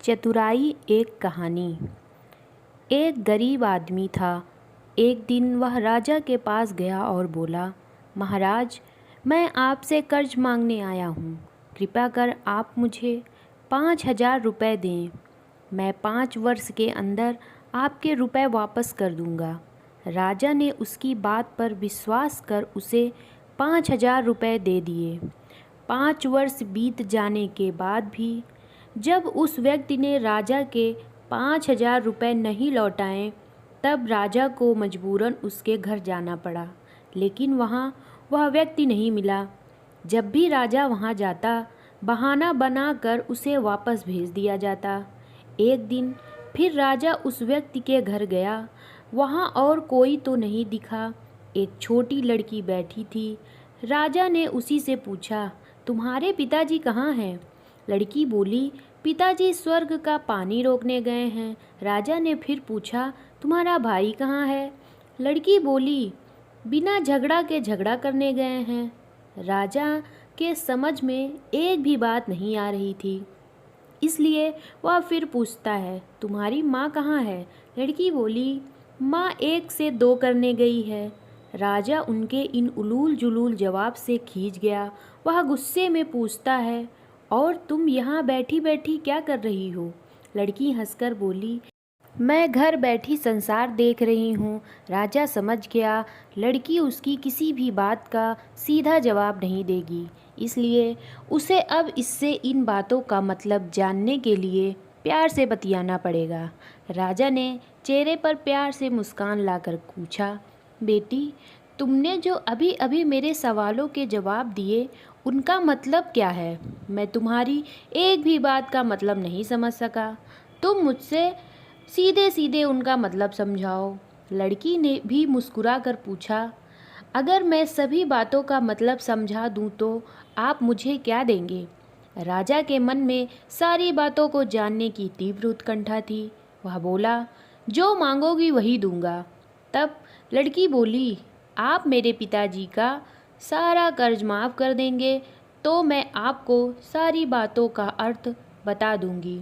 चतुराई एक कहानी। एक गरीब आदमी था। एक दिन वह राजा के पास गया और बोला, महाराज, मैं आपसे कर्ज मांगने आया हूँ। कृपया कर आप मुझे 5,000 रुपये दें। मैं 5 वर्ष के अंदर आपके रुपए वापस कर दूंगा। राजा ने उसकी बात पर विश्वास कर उसे 5,000 रुपये दे दिए। 5 वर्ष बीत जाने के बाद भी जब उस व्यक्ति ने राजा के 5,000 रुपये नहीं लौटाए, तब राजा को मजबूरन उसके घर जाना पड़ा। लेकिन वहाँ वह व्यक्ति नहीं मिला। जब भी राजा वहाँ जाता, बहाना बनाकर उसे वापस भेज दिया जाता। एक दिन फिर राजा उस व्यक्ति के घर गया। वहाँ और कोई तो नहीं दिखा। एक छोटी लड़की बैठी थी। राजा ने उसी से पूछा, तुम्हारे पिताजी कहाँ हैं? लड़की बोली, पिताजी स्वर्ग का पानी रोकने गए हैं। राजा ने फिर पूछा, तुम्हारा भाई कहाँ है? लड़की बोली, बिना झगड़ा के झगड़ा करने गए हैं। राजा के समझ में एक भी बात नहीं आ रही थी, इसलिए वह फिर पूछता है, तुम्हारी माँ कहाँ है? लड़की बोली, माँ 1 से 2 करने गई है। राजा उनके इन उलूल जुलूल जवाब से खींच गया। वह गुस्से में पूछता है, और तुम यहाँ बैठी बैठी क्या कर रही हो? लड़की हंसकर बोली, मैं घर बैठी संसार देख रही हूँ। राजा समझ गया लड़की उसकी किसी भी बात का सीधा जवाब नहीं देगी, इसलिए उसे अब इससे इन बातों का मतलब जानने के लिए प्यार से बतियाना पड़ेगा। राजा ने चेहरे पर प्यार से मुस्कान लाकर पूछा, बेटी, तुमने जो अभी अभी मेरे सवालों के जवाब दिए, उनका मतलब क्या है? मैं तुम्हारी एक भी बात का मतलब नहीं समझ सका। तुम मुझसे सीधे सीधे उनका मतलब समझाओ। लड़की ने भी मुस्कुरा कर पूछा, अगर मैं सभी बातों का मतलब समझा दूं तो आप मुझे क्या देंगे? राजा के मन में सारी बातों को जानने की तीव्र उत्कंठा थी। वह बोला, जो मांगोगी वही दूंगा। तब लड़की बोली, आप मेरे पिताजी का सारा कर्ज माफ़ कर देंगे तो मैं आपको सारी बातों का अर्थ बता दूंगी।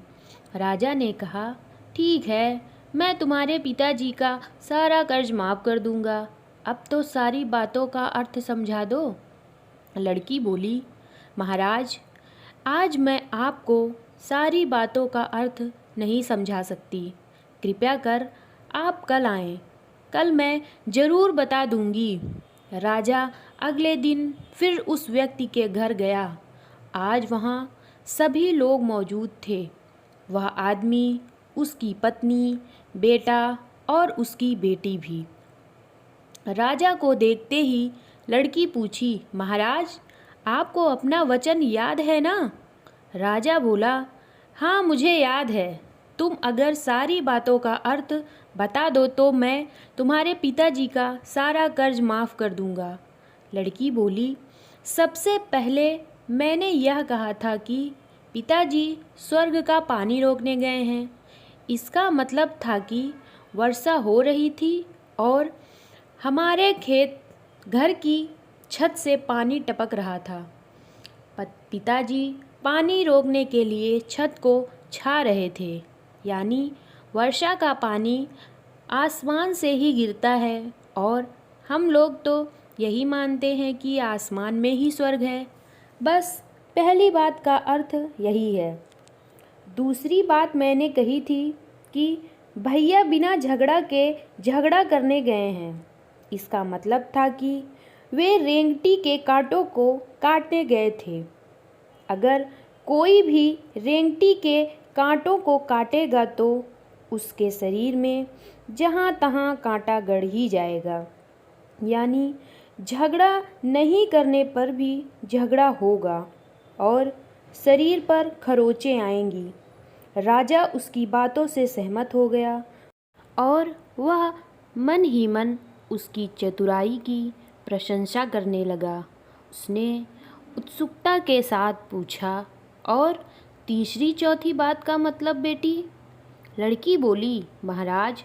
राजा ने कहा, ठीक है, मैं तुम्हारे पिताजी का सारा कर्ज माफ़ कर दूंगा। अब तो सारी बातों का अर्थ समझा दो। लड़की बोली, महाराज, आज मैं आपको सारी बातों का अर्थ नहीं समझा सकती। कृपया कर आप कल आएं। कल मैं ज़रूर बता दूंगी। राजा अगले दिन फिर उस व्यक्ति के घर गया। आज वहाँ सभी लोग मौजूद थे। वह आदमी, उसकी पत्नी, बेटा और उसकी बेटी भी। राजा को देखते ही लड़की पूछी, महाराज, आपको अपना वचन याद है ना? राजा बोला, हाँ, मुझे याद है। तुम अगर सारी बातों का अर्थ बता दो तो मैं तुम्हारे पिताजी का सारा कर्ज माफ़ कर दूंगा। लड़की बोली, सबसे पहले मैंने यह कहा था कि पिताजी स्वर्ग का पानी रोकने गए हैं। इसका मतलब था कि वर्षा हो रही थी और हमारे खेत घर की छत से पानी टपक रहा था। पिताजी पानी रोकने के लिए छत को छा रहे थे, यानी वर्षा का पानी आसमान से ही गिरता है और हम लोग तो यही मानते हैं कि आसमान में ही स्वर्ग है। बस पहली बात का अर्थ यही है। दूसरी बात मैंने कही थी कि भैया बिना झगड़ा के झगड़ा करने गए हैं। इसका मतलब था कि वे रेंगटी के कांटों को काटने गए थे। अगर कोई भी रेंगटी के कांटों को काटेगा तो उसके शरीर में जहाँ तहाँ कांटा गड़ ही जाएगा, यानी झगड़ा नहीं करने पर भी झगड़ा होगा और शरीर पर खरोंचें आएंगी। राजा उसकी बातों से सहमत हो गया और वह मन ही मन उसकी चतुराई की प्रशंसा करने लगा। उसने उत्सुकता के साथ पूछा, और तीसरी चौथी बात का मतलब बेटी? लड़की बोली, महाराज,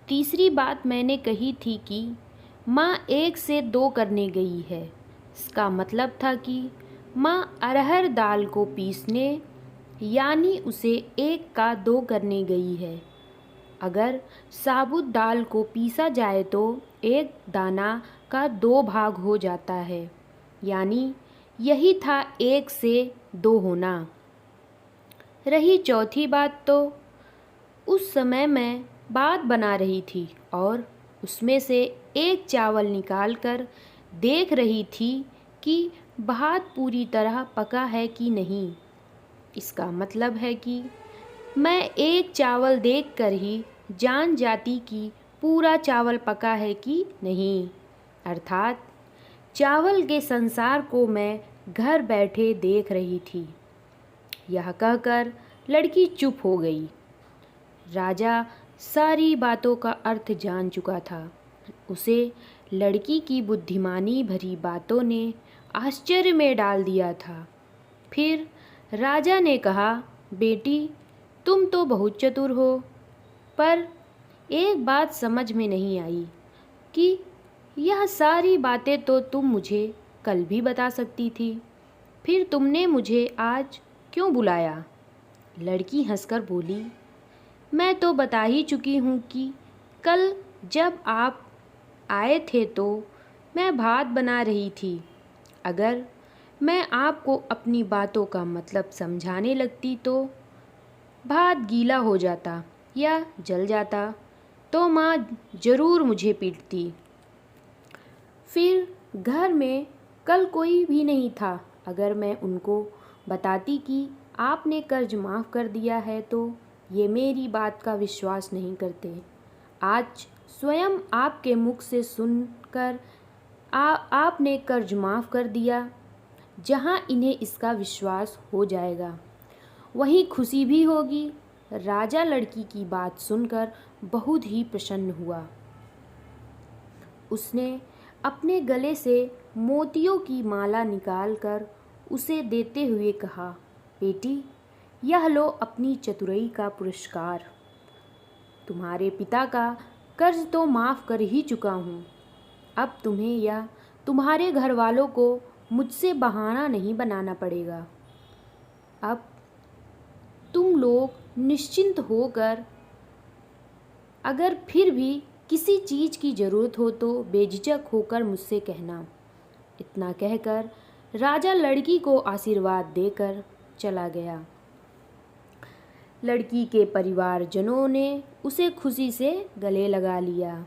तीसरी बात मैंने कही थी कि माँ 1 से 2 करने गई है। इसका मतलब था कि माँ अरहर दाल को पीसने, यानी उसे 1 का 2 करने गई है। अगर साबुत दाल को पीसा जाए तो 1 दाना का 2 भाग हो जाता है, यानी यही था 1 से 2 होना। रही चौथी बात तो उस समय मैं बात बना रही थी और उसमें से 1 चावल निकाल कर देख रही थी कि भात पूरी तरह पका है कि नहीं। इसका मतलब है कि मैं 1 चावल देखकर ही जान जाती कि पूरा चावल पका है कि नहीं। अर्थात चावल के संसार को मैं घर बैठे देख रही थी। यह कहकर लड़की चुप हो गई। राजा सारी बातों का अर्थ जान चुका था। उसे लड़की की बुद्धिमानी भरी बातों ने आश्चर्य में डाल दिया था। फिर राजा ने कहा, बेटी तुम तो बहुत चतुर हो, पर एक बात समझ में नहीं आई कि यह सारी बातें तो तुम मुझे कल भी बता सकती थी, फिर तुमने मुझे आज क्यों बुलाया? लड़की हंसकर बोली, मैं तो बता ही चुकी हूँ कि कल जब आप आए थे तो मैं भात बना रही थी। अगर मैं आपको अपनी बातों का मतलब समझाने लगती तो भात गीला हो जाता या जल जाता, तो माँ ज़रूर मुझे पीटती। फिर घर में कल कोई भी नहीं था। अगर मैं उनको बताती कि आपने कर्ज माफ़ कर दिया है तो ये मेरी बात का विश्वास नहीं करते। आज स्वयं आपके मुख से सुनकर आपने कर्ज माफ़ कर दिया। जहाँ इन्हें इसका विश्वास हो जाएगा वहीं खुशी भी होगी। राजा लड़की की बात सुनकर बहुत ही प्रसन्न हुआ। उसने अपने गले से मोतियों की माला निकालकर उसे देते हुए कहा, बेटी यह लो अपनी चतुराई का पुरस्कार। तुम्हारे पिता का कर्ज तो माफ़ कर ही चुका हूँ। अब तुम्हें या तुम्हारे घर वालों को मुझसे बहाना नहीं बनाना पड़ेगा। अब तुम लोग निश्चिंत होकर अगर फिर भी किसी चीज़ की ज़रूरत हो तो बेझिझक होकर मुझसे कहना। इतना कहकर राजा लड़की को आशीर्वाद देकर चला गया। लड़की के परिवारजनों ने उसे खुशी से गले लगा लिया।